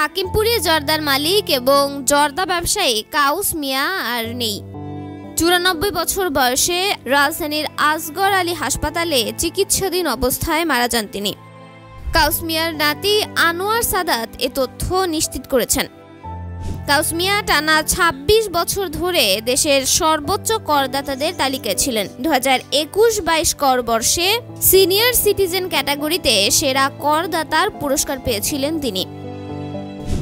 হাকিমপুরে জর্দার মালিক এবং জর্দা ব্যবসায়ী কাউস মিয়া আর নেই। 94 বছর বয়সে রাজধানীর আসগর আলী হাসপাতালে চিকিৎসাধীন অবস্থায় মারা যান তিনি। কাউস মিয়ার নাতি আনোয়ার সাদাত এ তথ্য নিশ্চিত করেছেন। কাউস মিয়া টানা 26 বছর ধরে দেশের সর্বোচ্চ করদাতাদের তালিকায় ছিলেন। 2021-22 কর বর্ষে সিনিয়র সিটিজেন ক্যাটাগরিতে সেরা করদাতার পুরস্কার পেয়েছিলেন তিনি।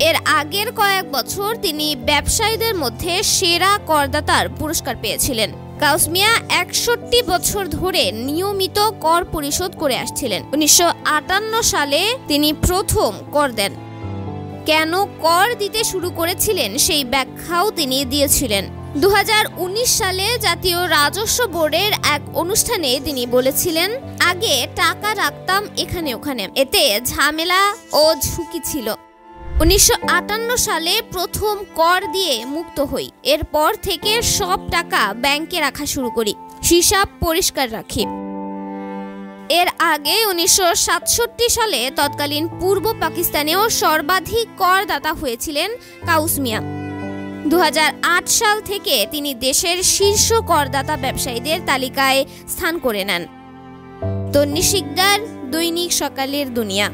এর আগের কয়েক বছর তিনি ব্যবসায়ীদের মধ্যে সেরা করদাতার পুরস্কার পেয়েছিলেন। কাউস মিয়া 61 বছর ধরে নিয়মিত কর পরিশোধ করে আসছিলেন। 1958 সালে তিনি প্রথম কর দেন। কেন কর দিতে শুরু করেছিলেন সেই ব্যাখ্যাও তিনি দিয়েছিলেন। 2019 সালে জাতীয় রাজস্ব বোর্ডের এক অনুষ্ঠানে তিনি বলেছিলেন, আগে টাকা রাখতাম এখানে ওখানে, এতে ঝামেলা ও ঝুঁকি ছিল। 1958 সালে প্রথম কর দিয়ে মুক্ত হই। এরপর থেকে সব টাকা ব্যাংকে রাখা শুরু করি, হিসাব পরিষ্কার রাখি। এর আগে 1967 সালে তৎকালীন পূর্ব পাকিস্তানেও সর্বাধিক করদাতা হয়েছিলেন কাউস মিয়া। 2008 সাল থেকে তিনি দেশের শীর্ষ করদাতা ব্যবসায়ীদের তালিকায় স্থান করে নেন। তন্নি শিকদার, দৈনিক সকালের দুনিয়া।